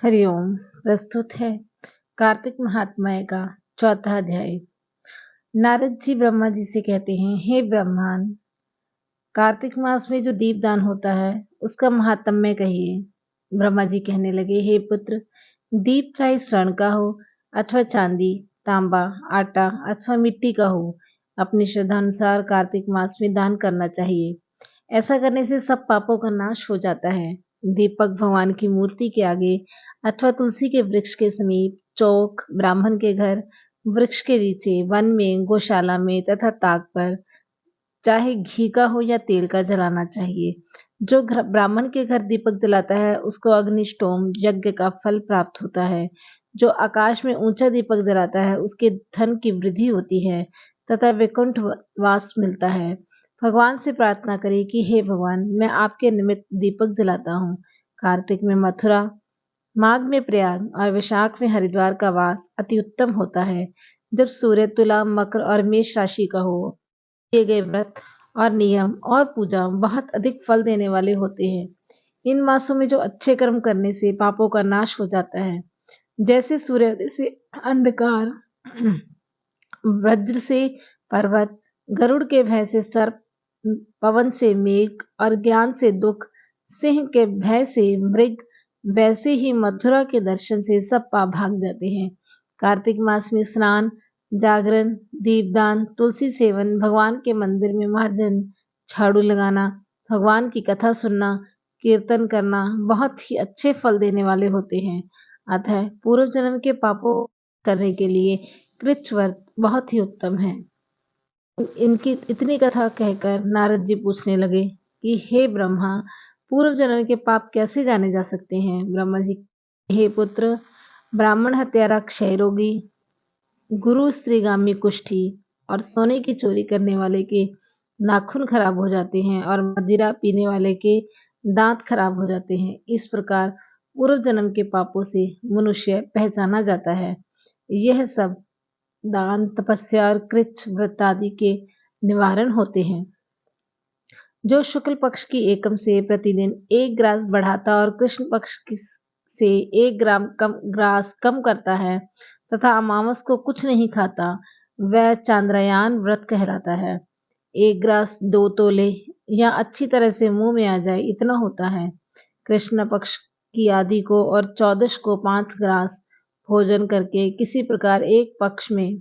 हरिओम। प्रस्तुत है कार्तिक महात्म्य का चौथा अध्याय। नारद जी ब्रह्मा जी से कहते हैं, हे ब्रह्मांड, कार्तिक मास में जो दीपदान होता है उसका महात्म्य कहिए। ब्रह्मा जी कहने लगे, हे पुत्र, दीप चाहे स्वर्ण का हो अथवा चांदी, तांबा, आटा अथवा मिट्टी का हो, अपनी श्रद्धा अनुसार कार्तिक मास में दान करना चाहिए। ऐसा करने से सब पापों का नाश हो जाता है। दीपक भगवान की मूर्ति के आगे अथवा तुलसी के वृक्ष के समीप, चौक, ब्राह्मण के घर, वृक्ष के नीचे, वन में, गौशाला में तथा ताक पर, चाहे घी का हो या तेल का, जलाना चाहिए। जो ब्राह्मण के घर दीपक जलाता है उसको अग्निष्टोम यज्ञ का फल प्राप्त होता है। जो आकाश में ऊंचा दीपक जलाता है उसके धन की वृद्धि होती है तथा वैकुंठ वास मिलता है। भगवान से प्रार्थना करें कि हे भगवान, मैं आपके निमित्त दीपक जलाता हूँ। कार्तिक में मथुरा, माघ में प्रयाग और वैशाख में हरिद्वार का वास अति उत्तम होता है। जब सूर्य तुला, मकर और मेष राशि का हो, किए गए व्रत और नियम और पूजा बहुत अधिक फल देने वाले होते हैं। इन मासों में जो अच्छे कर्म करने से पापों का नाश हो जाता है, जैसे सूर्योदय से अंधकार, वज्र से पर्वत, गरुड़ के भय से सर्प, पवन से मेघ और ज्ञान से दुख, सिंह के भय से मृग, वैसे ही मथुरा के दर्शन से सब पाप भाग जाते हैं। कार्तिक मास में स्नान, जागरण, दीपदान, तुलसी सेवन, भगवान के मंदिर में मार्जन, झाड़ू लगाना, भगवान की कथा सुनना, कीर्तन करना बहुत ही अच्छे फल देने वाले होते हैं। अतः पूर्व जन्म के पापों करने के लिए कृच्छ व्रत बहुत ही उत्तम है। इनकी इतनी कथा कहकर नारद जी पूछने लगे कि हे ब्रह्मा, पूर्व जन्म के पाप कैसे जाने जा सकते हैं। ब्रह्मा जी, हे पुत्र, ब्राह्मण हत्यारा, क्षय रोगी, गुरु स्त्रीगामी कुष्ठी और सोने की चोरी करने वाले के नाखून खराब हो जाते हैं और मदिरा पीने वाले के दांत खराब हो जाते हैं। इस प्रकार पूर्व जन्म के पापों से मनुष्य पहचाना जाता है। यह सब दान, तपस्या और कृच्छ व्रत आदि के निवारण होते हैं। जो शुक्ल पक्ष की एकम से प्रतिदिन 1 ग्रास बढ़ाता और कृष्ण पक्ष से 1 ग्रास कम करता है तथा अमावस को कुछ नहीं खाता, वह चांद्रयान व्रत कहलाता है। 1 ग्रास 2 तोले या अच्छी तरह से मुंह में आ जाए इतना होता है। कृष्ण पक्ष की आदि को और 14 को 5 ग्रास भोजन करके किसी प्रकार एक पक्ष में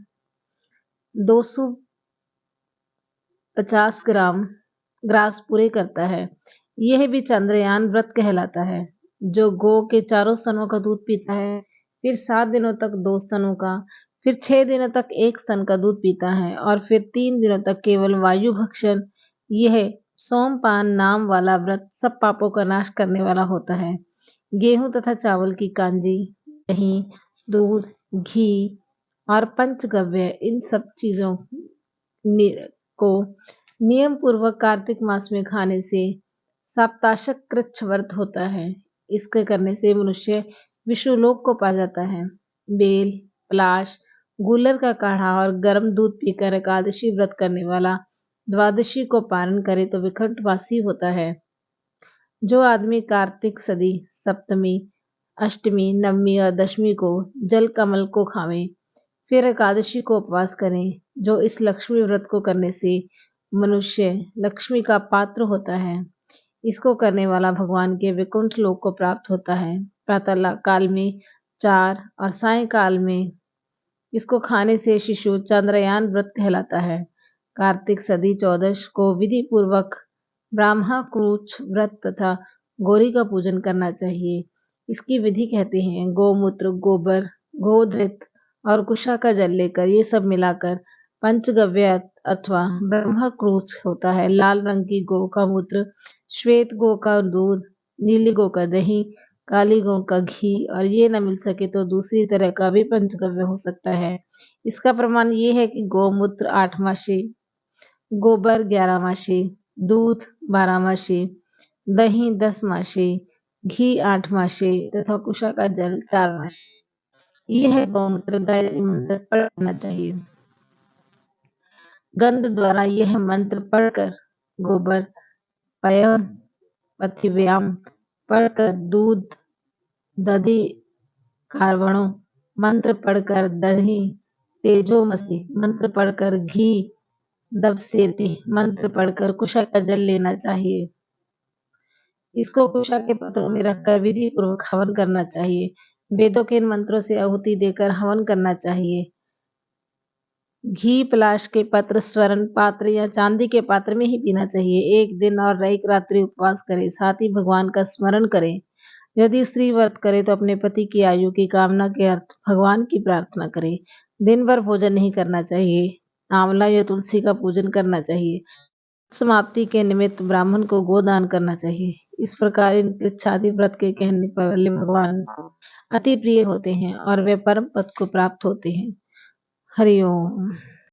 250 ग्रास पूरे करता है। यह भी चंद्रयान व्रत कहलाता है। जो गौ के 4 स्तनों का दूध पीता है, फिर 7 दिनों तक 2 स्तनों का, फिर 6 दिनों तक 1 स्तन का दूध पीता है और फिर 3 दिनों तक केवल वायु भक्षण, यह सोमपान नाम वाला व्रत सब पापों का नाश करने वाला होता है। गेहूं तथा चावल की कांजी, दही, दूध, घी और पंचगव्य, इन सब चीजों को नियम पूर्वक कार्तिक मास में खाने से साप्ताशक कृच्छ व्रत होता है। इसके करने से मनुष्य विष्णुलोक को पा जाता है। बेल, पलाश, गूलर का काढ़ा और गर्म दूध पीकर एकादशी व्रत करने वाला द्वादशी को पारण करे तो विकुंठवासी होता है। जो आदमी कार्तिक सदी, सप्तमी, अष्टमी, नवमी और दशमी को जल कमल को खावे, फिर एकादशी को उपवास करें, जो इस लक्ष्मी व्रत को करने से मनुष्य लक्ष्मी का पात्र होता है, इसको करने वाला भगवान के वैकुंठ लोक को प्राप्त होता है। प्रातः काल में 4 और सायंकाल में इसको खाने से शिशु चंद्रयान व्रत कहलाता है। कार्तिक सदी 14 को विधि पूर्वक ब्राह्मा क्रूच व्रत तथा गौरी का पूजन करना चाहिए। इसकी विधि कहते हैं, गौमूत्र, गोबर, गोधृत और कुशा का जल लेकर ये सब मिलाकर पंचगव्य अथवा ब्रह्म क्रूच होता है। लाल रंग की गौ का मूत्र, श्वेत गौ का दूध, नीली गौ का दही, काली गौ का घी और ये न मिल सके तो दूसरी तरह का भी पंचगव्य हो सकता है। इसका प्रमाण ये है कि गौमूत्र 8 मासे, गोबर 11 मासे, दूध 12 मासे, दही 10 मासे, घी 8 मासे तथा कुशा का जल 4 मासे। यह गौमूत्र गायत्री मंत्र पढ़ना चाहिए। गंध द्वारा यह मंत्र पढ़कर, गोबर पयम पथिव्याम पढ़कर, दूध दधि कार्बणों, मंत्र पढ़कर दही, तेजोमसि, मंत्र पढ़कर घी, दबसेती, मंत्र पढ़कर कुशा का जल लेना चाहिए। इसको कुशा के पत्रों में रखकर विधि पूर्वक हवन करना चाहिए। वेदों के इन मंत्रों से आहुति देकर हवन करना चाहिए। घी पलाश के पत्र स्वर्ण पात्र या चांदी के पात्र में ही पीना चाहिए। एक दिन और एक रात्रि उपवास करें, साथ ही भगवान का स्मरण करें। यदि स्त्री व्रत करे तो अपने पति की आयु की कामना के अर्थ भगवान की प्रार्थना करे। दिन भर भोजन नहीं करना चाहिए। आंवला या तुलसी का पूजन करना चाहिए। समाप्ति के निमित्त ब्राह्मण को गोदान करना चाहिए। इस प्रकार इन छादी व्रत के कहने वाले भगवान को अति प्रिय होते हैं और वे परम पद को प्राप्त होते हैं। हरि ओम।